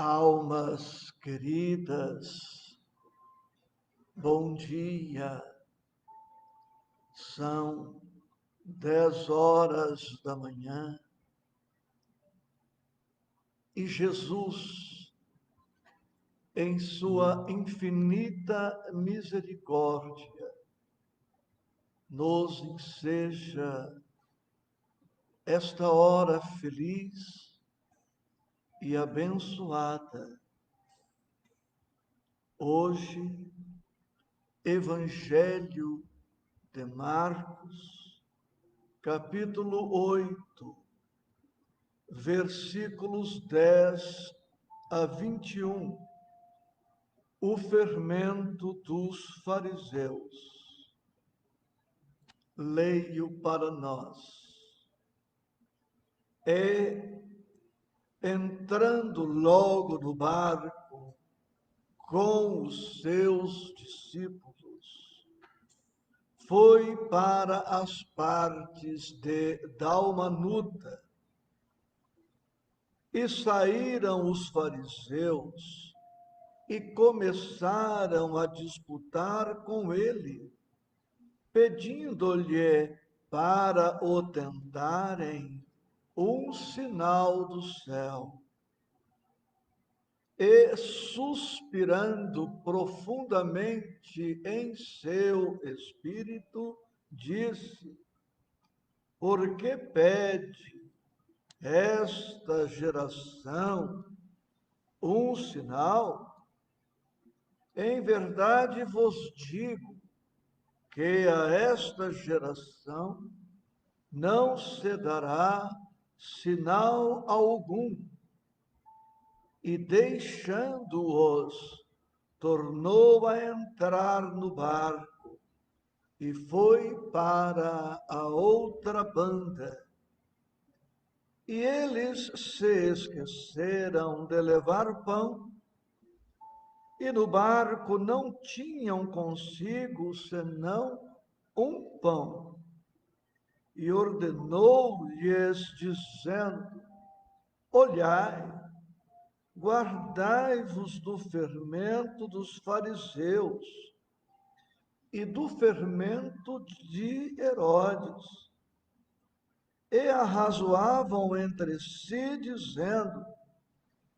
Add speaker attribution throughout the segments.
Speaker 1: Almas queridas, bom dia. São 10 horas da manhã e Jesus, em sua infinita misericórdia, nos enseja esta hora feliz e abençoada. Hoje, Evangelho de Marcos, capítulo 8, versículos 10 a 21, o fermento dos fariseus. Leio para nós. Entrando logo no barco com os seus discípulos, foi para as partes de Dalmanuta. E saíram os fariseus e começaram a disputar com ele, pedindo-lhe para o tentarem um sinal do céu. E, suspirando profundamente em seu espírito, disse: por que pede esta geração um sinal? Em verdade vos digo que a esta geração não se dará sinal algum. E deixando-os, tornou a entrar no barco e foi para a outra banda. E eles se esqueceram de levar pão, e no barco não tinham consigo senão um pão. E ordenou-lhes, dizendo: olhai, guardai-vos do fermento dos fariseus e do fermento de Herodes. E arrazoavam entre si, dizendo: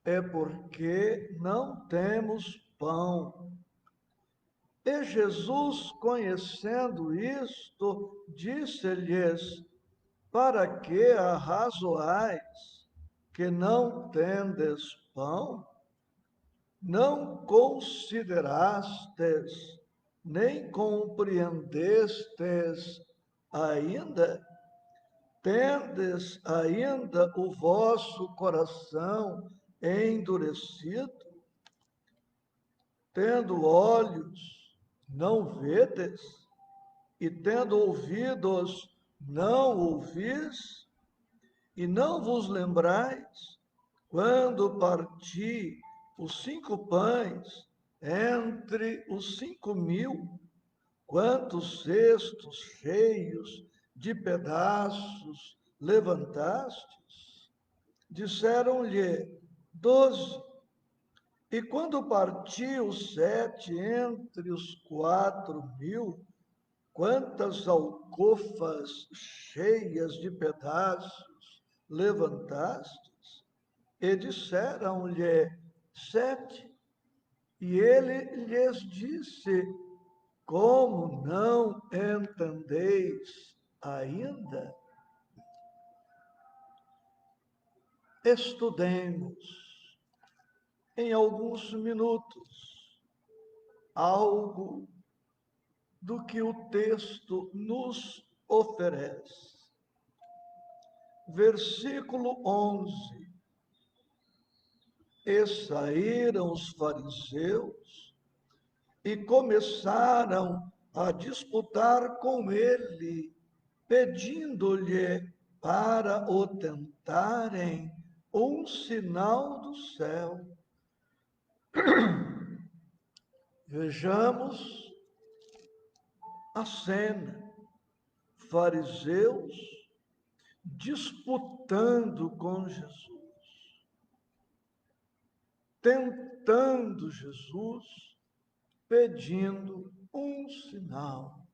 Speaker 1: é porque não temos pão. E Jesus, conhecendo isto, disse-lhes: para que arrazoais, que não tendes pão? Não considerastes, nem compreendestes ainda? Tendes ainda o vosso coração endurecido? Tendo olhos, não vedes? E tendo ouvidos, não ouvis? E não vos lembrais, quando parti os 5 pães entre os 5.000, quantos cestos cheios de pedaços levantastes? Disseram-lhe: 12. E quando parti os 7 entre os 4.000, quantas alcofas cheias de pedaços levantastes? E disseram-lhe: 7. E ele lhes disse: como não entendeis ainda? Estudemos em alguns minutos algo do que o texto nos oferece. Versículo 11. E saíram os fariseus e começaram a disputar com ele, pedindo-lhe para o tentarem um sinal do céu. Vejamos a cena: fariseus disputando com Jesus, tentando Jesus, pedindo um sinal.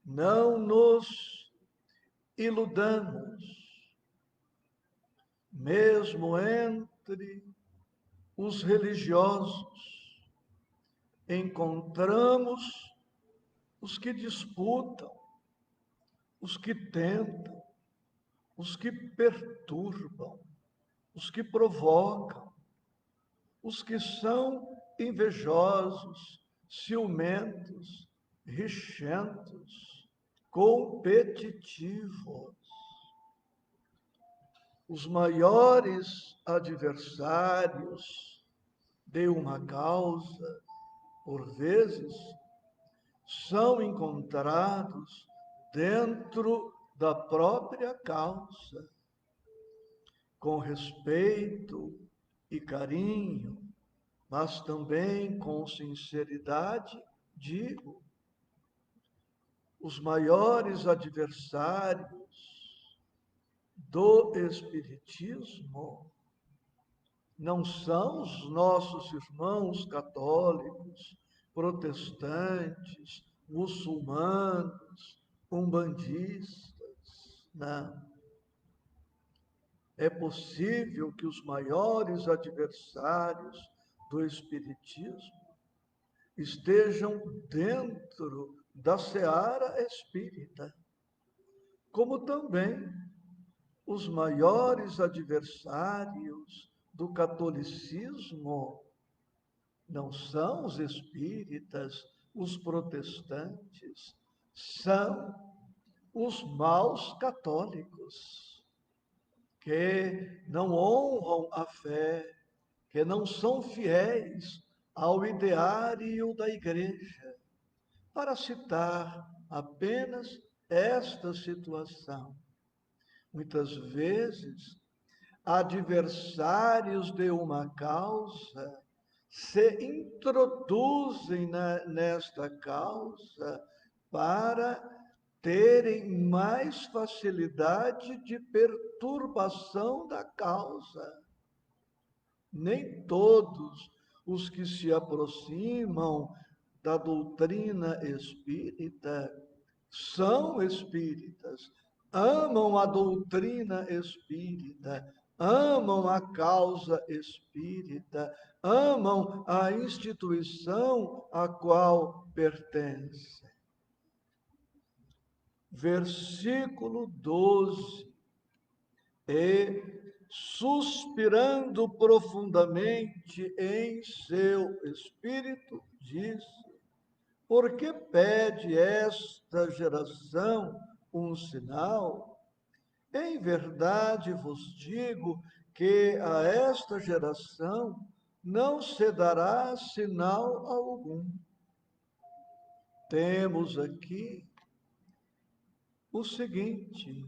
Speaker 1: Não nos iludamos, mesmo entre os religiosos, encontramos os que disputam, os que tentam, os que perturbam, os que provocam, os que são invejosos, ciumentos, rixentos, competitivos. Os maiores adversários de uma causa, por vezes, são encontrados dentro da própria causa, com respeito e carinho, mas também com sinceridade, digo, os maiores adversários do Espiritismo não são os nossos irmãos católicos, protestantes, muçulmanos, umbandistas, não. É possível que os maiores adversários do Espiritismo estejam dentro da seara espírita, como também os maiores adversários do catolicismo não são os espíritas, os protestantes, são os maus católicos, que não honram a fé, que não são fiéis ao ideário da igreja. Para citar apenas esta situação, muitas vezes, adversários de uma causa se introduzem nesta causa para terem mais facilidade de perturbação da causa. Nem todos os que se aproximam da doutrina espírita são espíritas, amam a doutrina espírita, amam a causa espírita, amam a instituição a qual pertencem. Versículo 12. E, suspirando profundamente em seu espírito, disse: por que pede esta geração um sinal? Em verdade vos digo que a esta geração não se dará sinal algum. Temos aqui o seguinte: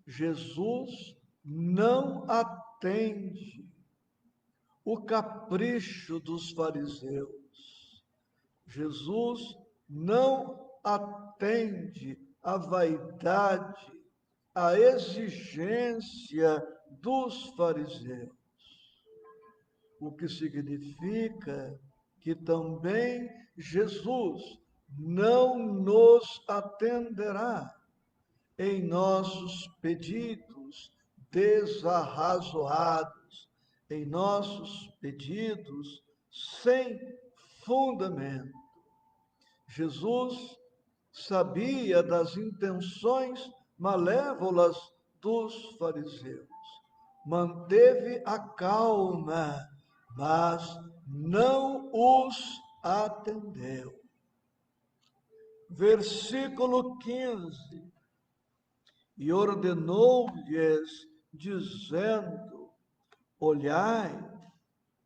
Speaker 1: Jesus não atende o capricho dos fariseus. Jesus não atende à vaidade, à exigência dos fariseus. O que significa que também Jesus não nos atenderá em nossos pedidos desarrazoados, em nossos pedidos sem fundamento. Jesus sabia das intenções malévolas dos fariseus, manteve a calma, mas não os atendeu. Versículo 15. E ordenou-lhes, dizendo: olhai,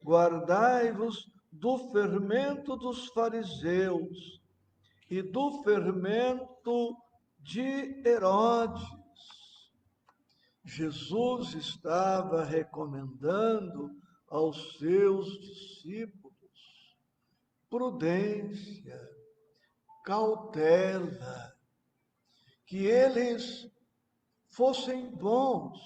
Speaker 1: guardai-vos do fermento dos fariseus e do fermento de Herodes. Jesus estava recomendando aos seus discípulos prudência, cautela, que eles fossem bons,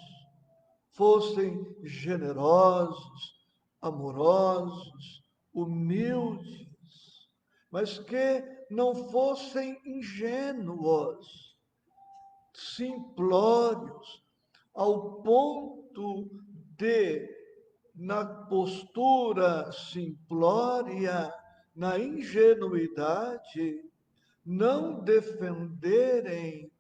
Speaker 1: fossem generosos, amorosos, humildes, mas que não fossem ingênuos, simplórios, ao ponto de, na postura simplória, na ingenuidade, não defenderem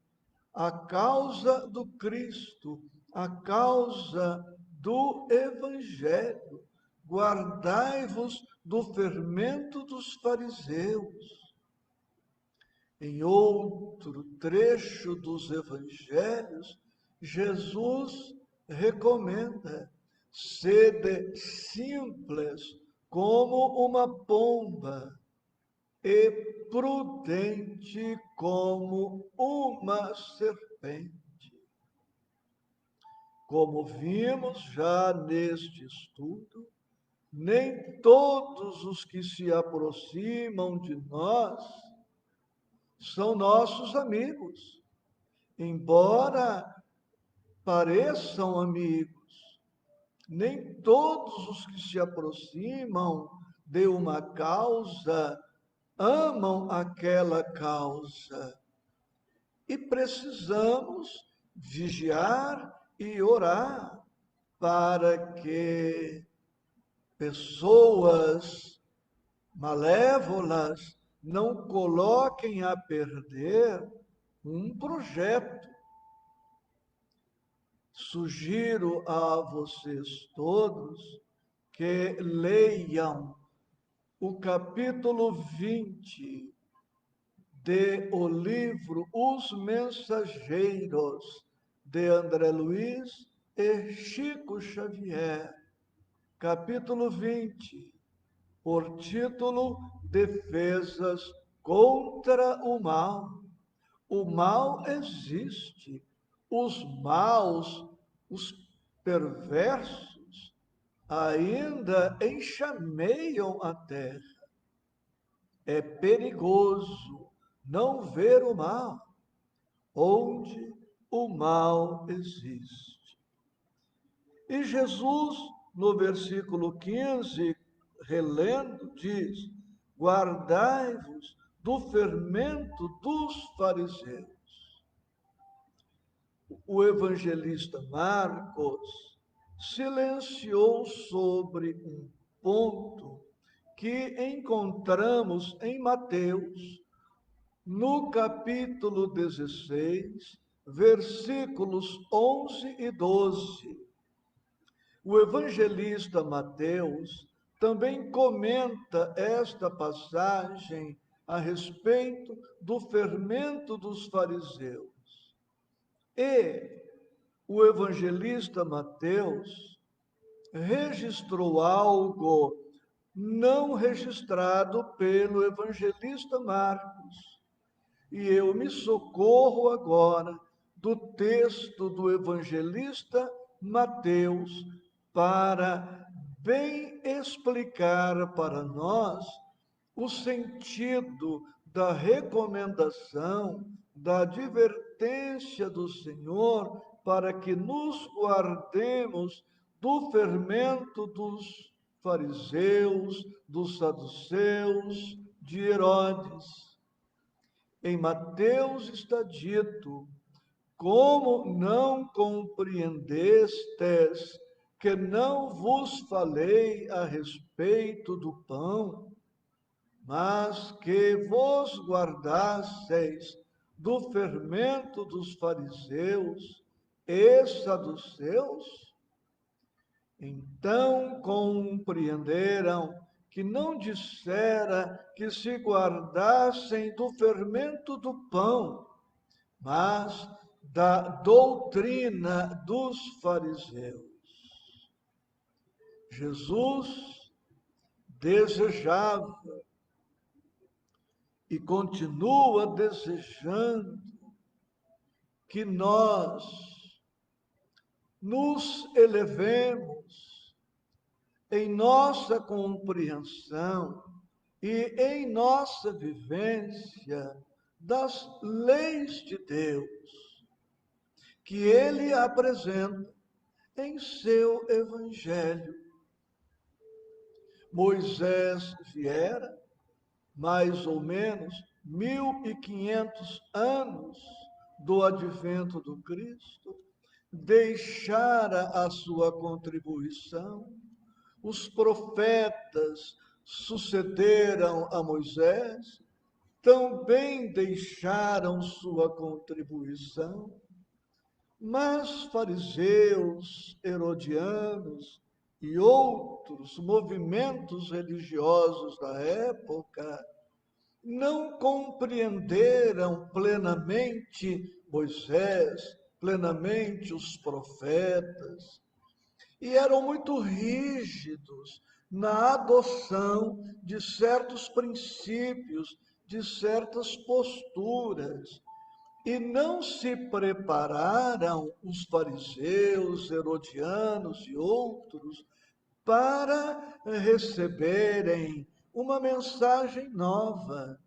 Speaker 1: a causa do Cristo, a causa do Evangelho. Guardai-vos do fermento dos fariseus. Em outro trecho dos Evangelhos, Jesus recomenda: sede simples como uma pomba e prudente como uma serpente. Como vimos já neste estudo, nem todos os que se aproximam de nós são nossos amigos, embora pareçam amigos. Nem todos os que se aproximam de uma causa amam aquela causa. E precisamos vigiar e orar para que pessoas malévolas não coloquem a perder um projeto. Sugiro a vocês todos que leiam o capítulo 20 de o livro Os Mensageiros, de André Luiz e Chico Xavier. Capítulo 20, por título Defesas contra o Mal. O mal existe, os maus, os perversos, ainda enxameiam a terra. É perigoso não ver o mal, onde o mal existe. E Jesus, no versículo 15, relendo, diz: guardai-vos do fermento dos fariseus. O evangelista Marcos silenciou sobre um ponto que encontramos em Mateus, no capítulo 16, versículos 11 e 12. O evangelista Mateus também comenta esta passagem a respeito do fermento dos fariseus. E o evangelista Mateus registrou algo não registrado pelo evangelista Marcos. E eu me socorro agora do texto do evangelista Mateus para bem explicar para nós o sentido da recomendação, da advertência do Senhor para que nos guardemos do fermento dos fariseus, dos saduceus, de Herodes. Em Mateus está dito: como não compreendestes que não vos falei a respeito do pão, mas que vos guardasseis do fermento dos fariseus e saduceus? Então compreenderam que não dissera que se guardassem do fermento do pão, mas da doutrina dos fariseus. Jesus desejava e continua desejando que nós nos elevemos em nossa compreensão e em nossa vivência das leis de Deus, que ele apresenta em seu Evangelho. Moisés viera, mais ou menos 1500 anos do advento do Cristo, deixara a sua contribuição. Os profetas sucederam a Moisés, também deixaram sua contribuição. Mas fariseus, herodianos e outros movimentos religiosos da época não compreenderam plenamente Moisés, plenamente os profetas, e eram muito rígidos na adoção de certos princípios, de certas posturas. E não se prepararam os fariseus, herodianos e outros para receberem uma mensagem nova.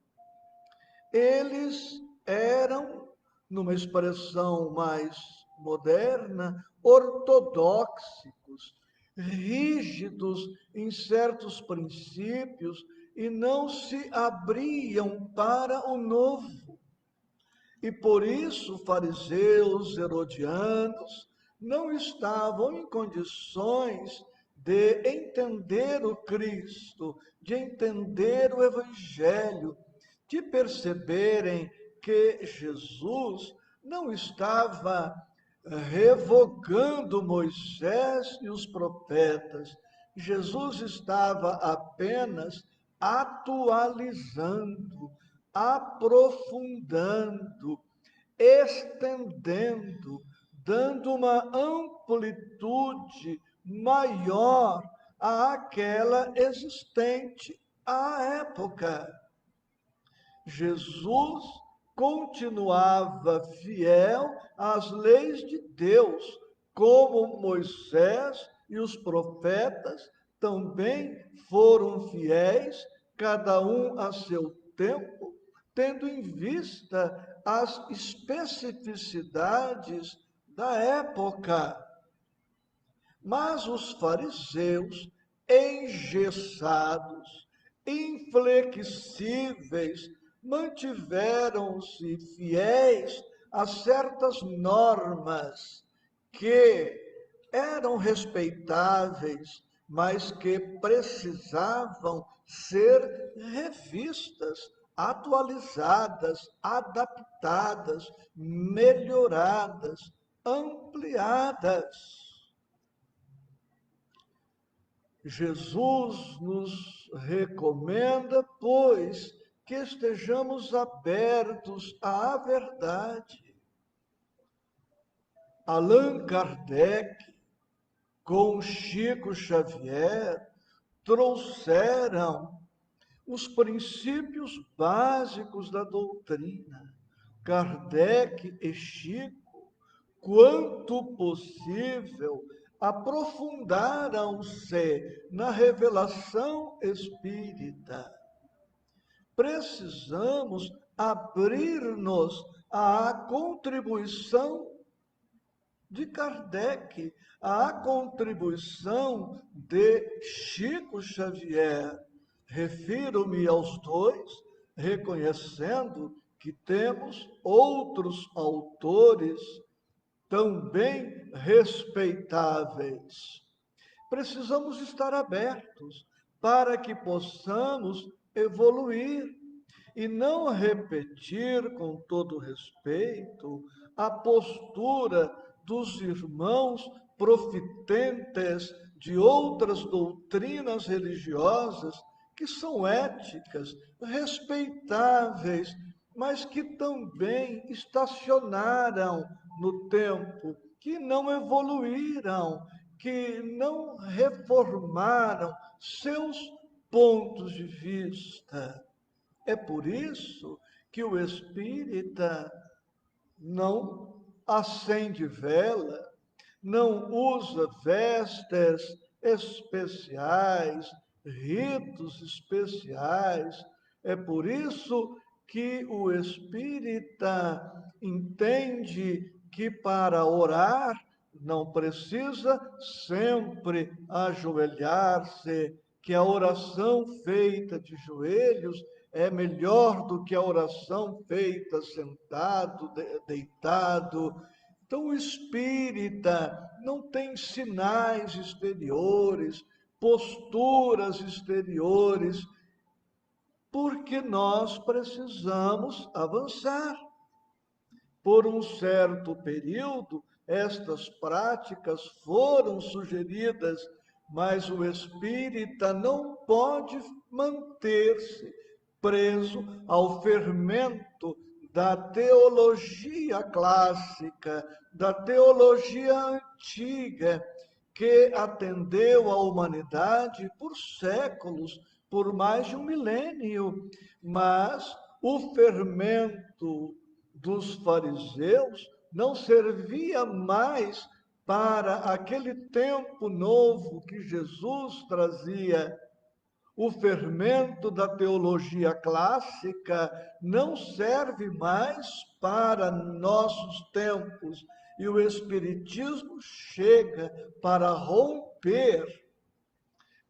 Speaker 1: Eles eram, numa expressão mais moderna, ortodoxos, rígidos em certos princípios e não se abriam para o novo. E por isso, fariseus, herodianos, não estavam em condições de entender o Cristo, de entender o Evangelho, de perceberem que Jesus não estava revogando Moisés e os profetas. Jesus estava apenas atualizando, aprofundando, estendendo, dando uma amplitude maior àquela existente à época. Jesus continuava fiel às leis de Deus, como Moisés e os profetas também foram fiéis, cada um a seu tempo, tendo em vista as especificidades da época. Mas os fariseus, engessados, inflexíveis, mantiveram-se fiéis a certas normas que eram respeitáveis, mas que precisavam ser revistas, atualizadas, adaptadas, melhoradas, ampliadas. Jesus nos recomenda, pois, que estejamos abertos à verdade. Allan Kardec, com Chico Xavier, trouxeram os princípios básicos da doutrina. Kardec e Chico, quanto possível, aprofundaram-se na revelação espírita. Precisamos abrir-nos à contribuição de Kardec, à contribuição de Chico Xavier. Refiro-me aos dois, reconhecendo que temos outros autores também respeitáveis. Precisamos estar abertos para que possamos evoluir e não repetir, com todo respeito, a postura dos irmãos profitentes de outras doutrinas religiosas que são éticas, respeitáveis, mas que também estacionaram no tempo, que não evoluíram, que não reformaram seus pontos de vista. É por isso que o espírita não acende vela, não usa vestes especiais, ritos especiais. É por isso que o espírita entende que para orar não precisa sempre ajoelhar-se, que a oração feita de joelhos é melhor do que a oração feita sentado, deitado. Então, o espírita não tem sinais exteriores, posturas exteriores, porque nós precisamos avançar. Por um certo período, estas práticas foram sugeridas, mas o espírita não pode manter-se preso ao fermento da teologia clássica, da teologia antiga, que atendeu a humanidade por séculos, por mais de um milênio, mas o fermento dos fariseus não servia mais para aquele tempo novo que Jesus trazia. O fermento da teologia clássica não serve mais para nossos tempos. E o Espiritismo chega para romper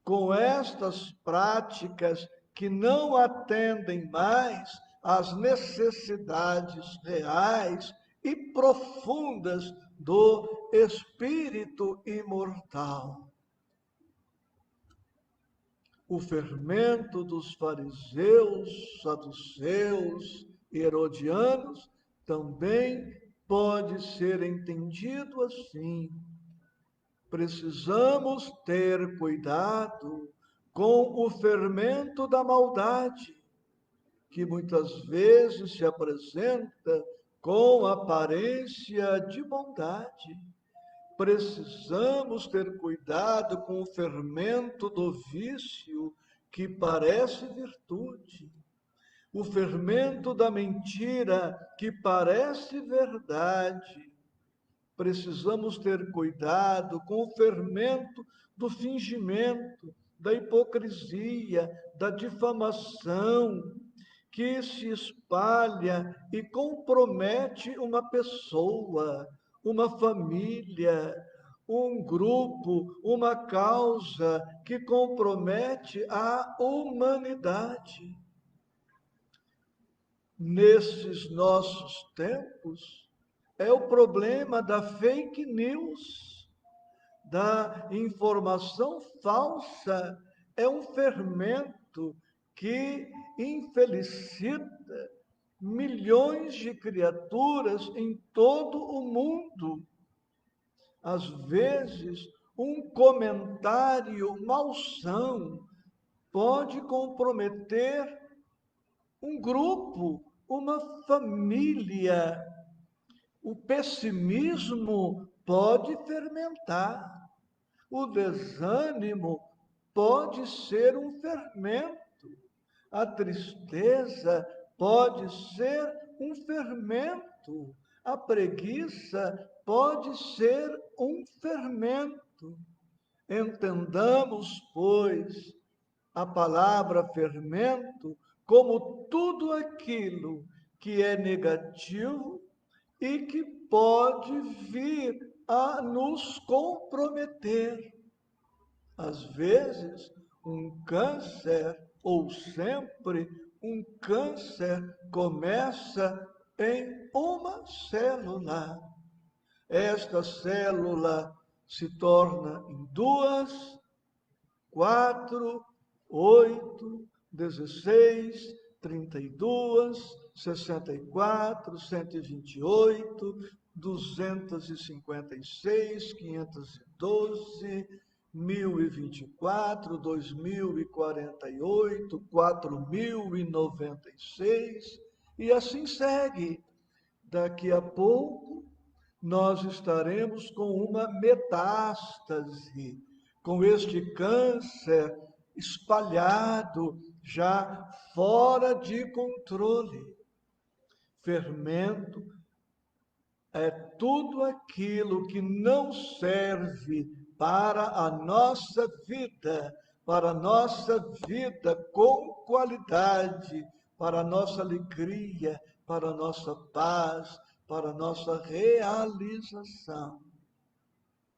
Speaker 1: com estas práticas que não atendem mais às necessidades reais e profundas do espírito imortal. O fermento dos fariseus, saduceus e herodianos também pode ser entendido assim. Precisamos ter cuidado com o fermento da maldade, que muitas vezes se apresenta com aparência de bondade. Precisamos ter cuidado com o fermento do vício, que parece virtude. O fermento da mentira, que parece verdade. Precisamos ter cuidado com o fermento do fingimento, da hipocrisia, da difamação, que se espalha e compromete uma pessoa, uma família, um grupo, uma causa, que compromete a humanidade. Nesses nossos tempos, é o problema da fake news, da informação falsa. É um fermento que infelicita milhões de criaturas em todo o mundo. Às vezes, um comentário malsão pode comprometer um grupo, uma família. O pessimismo pode fermentar. O desânimo pode ser um fermento. A tristeza pode ser um fermento. A preguiça pode ser um fermento. Entendamos, pois, a palavra fermento como tudo aquilo que é negativo e que pode vir a nos comprometer. Às vezes, um câncer, ou sempre, um câncer começa em uma célula. Esta célula se torna em 2, 4, 8, 16, 32, 64, 128, 256, 512, 1024, 2048, 4096, e assim segue. Daqui a pouco, nós estaremos com uma metástase, com este câncer espalhado, já fora de controle. Fermento é tudo aquilo que não serve para a nossa vida, para a nossa vida com qualidade, para a nossa alegria, para a nossa paz, para a nossa realização.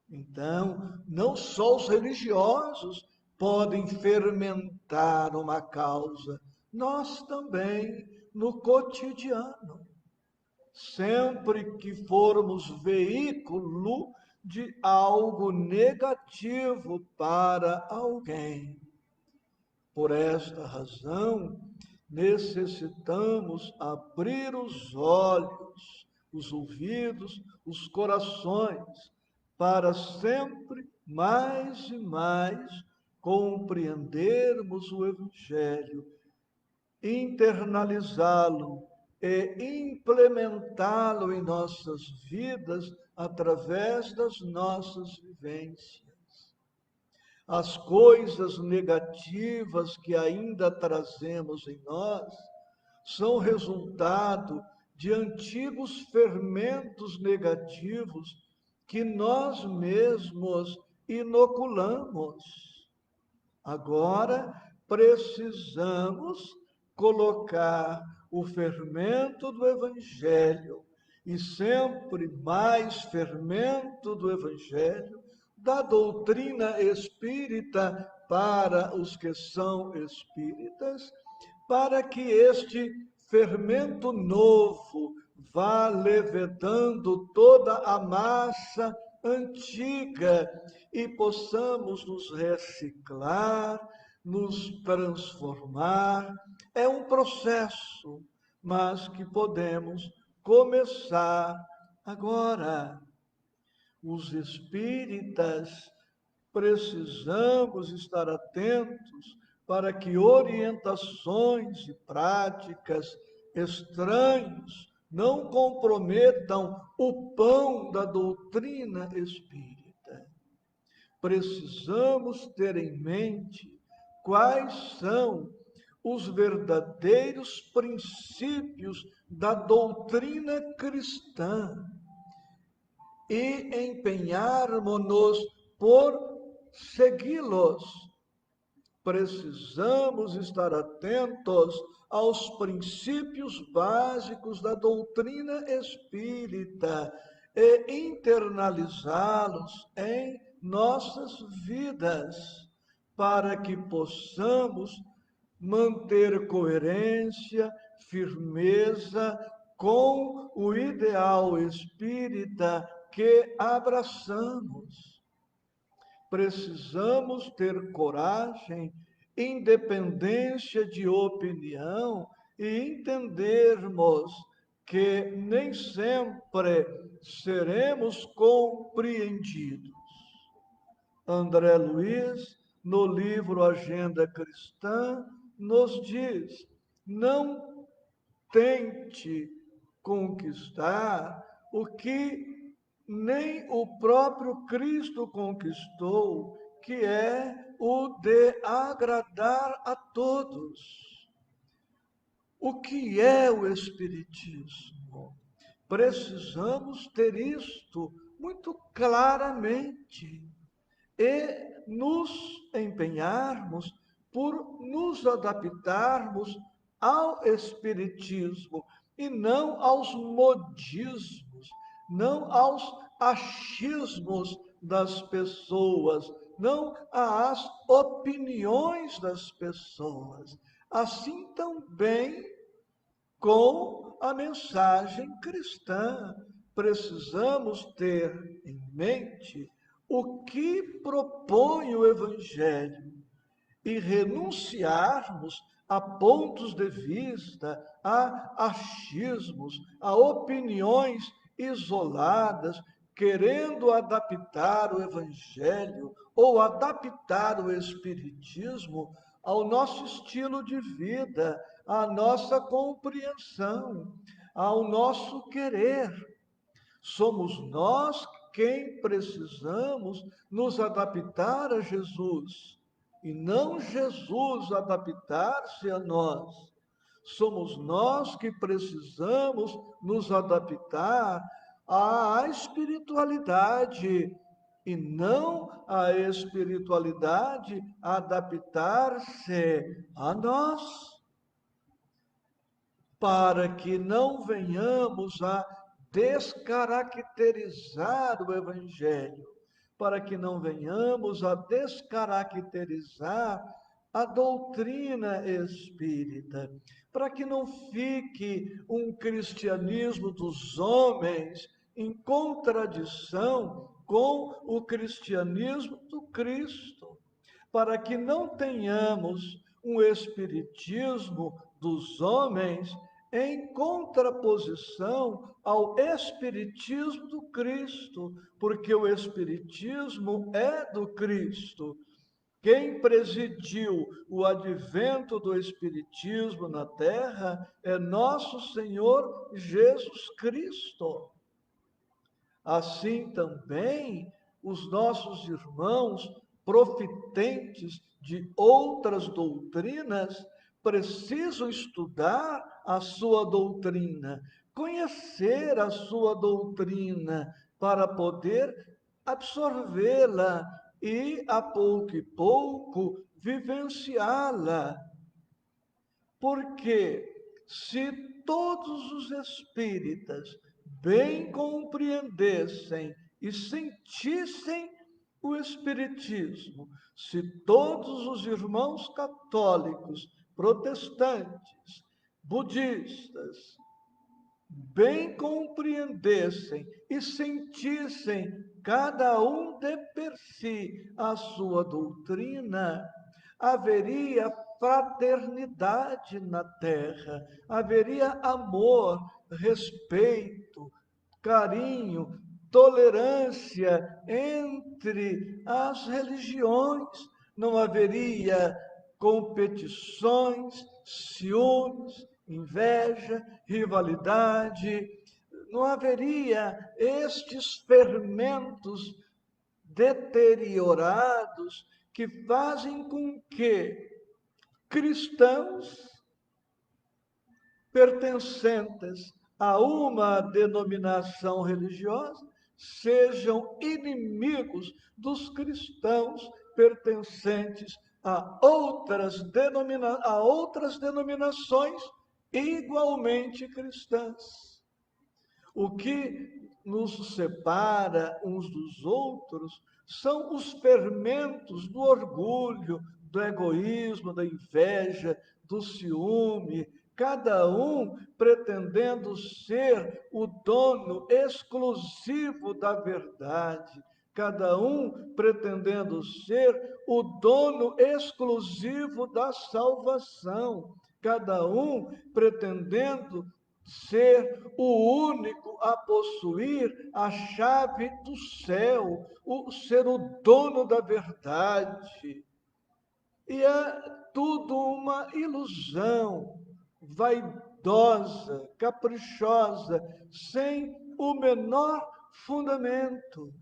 Speaker 1: Então, não só os religiosos podem fermentar uma causa, nós também, no cotidiano. Sempre que formos veículo de algo negativo para alguém. Por esta razão, necessitamos abrir os olhos, os ouvidos, os corações, para sempre mais e mais compreendermos o Evangelho, internalizá-lo e implementá-lo em nossas vidas através das nossas vivências. As coisas negativas que ainda trazemos em nós são resultado de antigos fermentos negativos que nós mesmos inoculamos. Agora precisamos colocar o fermento do Evangelho e sempre mais fermento do Evangelho, da doutrina espírita para os que são espíritas, para que este fermento novo vá levedando toda a massa antiga e possamos nos reciclar, nos transformar. É um processo, mas que podemos começar agora. Os espíritas precisamos estar atentos para que orientações e práticas estranhas não comprometam o pão da doutrina espírita. Precisamos ter em mente quais são os verdadeiros princípios da doutrina cristã e empenharmos-nos por segui-los. Precisamos estar atentos aos princípios básicos da doutrina espírita e internalizá-los em nossas vidas, para que possamos manter coerência, firmeza com o ideal espírita que abraçamos. Precisamos ter coragem, independência de opinião e entendermos que nem sempre seremos compreendidos. André Luiz, no livro Agenda Cristã, nos diz: não tente conquistar o que nem o próprio Cristo conquistou, que é o de agradar a todos. O que é o Espiritismo? Precisamos ter isto muito claramente e nos empenharmos por nos adaptarmos ao Espiritismo e não aos modismos, não aos achismos das pessoas, não às opiniões das pessoas. Assim também com a mensagem cristã. Precisamos ter em mente o que propõe o Evangelho e renunciarmos a pontos de vista, a achismos, a opiniões isoladas, querendo adaptar o Evangelho ou adaptar o Espiritismo ao nosso estilo de vida, à nossa compreensão, ao nosso querer. Somos nós quem precisamos nos adaptar a Jesus e não Jesus adaptar-se a nós. Somos nós que precisamos nos adaptar à espiritualidade e não a espiritualidade adaptar-se a nós, para que não venhamos a descaracterizar o Evangelho, para que não venhamos a descaracterizar a doutrina espírita, para que não fique um cristianismo dos homens em contradição com o cristianismo do Cristo, para que não tenhamos um espiritismo dos homens em contraposição ao espiritismo do Cristo, porque o espiritismo é do Cristo. Quem presidiu o advento do Espiritismo na Terra é nosso Senhor Jesus Cristo. Assim também, os nossos irmãos profitentes de outras doutrinas precisam estudar a sua doutrina, conhecer a sua doutrina, para poder absorvê-la e, a pouco e pouco, vivenciá-la. Porque se todos os espíritas bem compreendessem e sentissem o Espiritismo, se todos os irmãos católicos, protestantes, budistas, bem compreendessem e sentissem cada um de per si a sua doutrina, haveria fraternidade na terra, haveria amor, respeito, carinho, tolerância entre as religiões, não haveria competições, ciúmes, inveja, rivalidade, não haveria estes fermentos deteriorados que fazem com que cristãos pertencentes a uma denominação religiosa sejam inimigos dos cristãos pertencentes a outras denominações igualmente cristãs. O que nos separa uns dos outros são os fermentos do orgulho, do egoísmo, da inveja, do ciúme, cada um pretendendo ser o dono exclusivo da verdade, cada um pretendendo ser o dono exclusivo da salvação, cada um pretendendo ser o único a possuir a chave do céu, ser o dono da verdade. E é tudo uma ilusão, vaidosa, caprichosa, sem o menor fundamento.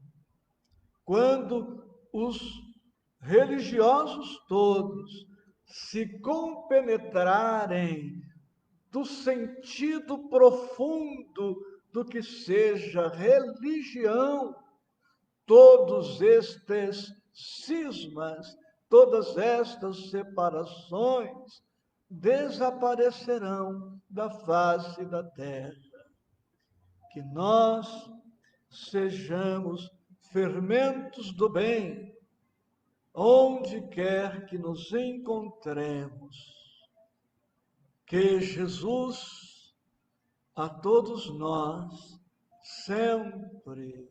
Speaker 1: Quando os religiosos todos se compenetrarem do sentido profundo do que seja religião, todos estes cismas, todas estas separações desaparecerão da face da terra. Que nós sejamos fermentos do bem, onde quer que nos encontremos. Que Jesus, a todos nós, sempre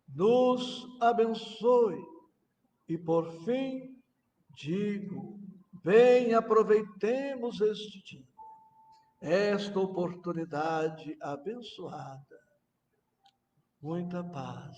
Speaker 1: nos abençoe. E, por fim, digo, bem aproveitemos este dia, esta oportunidade abençoada. Muita paz.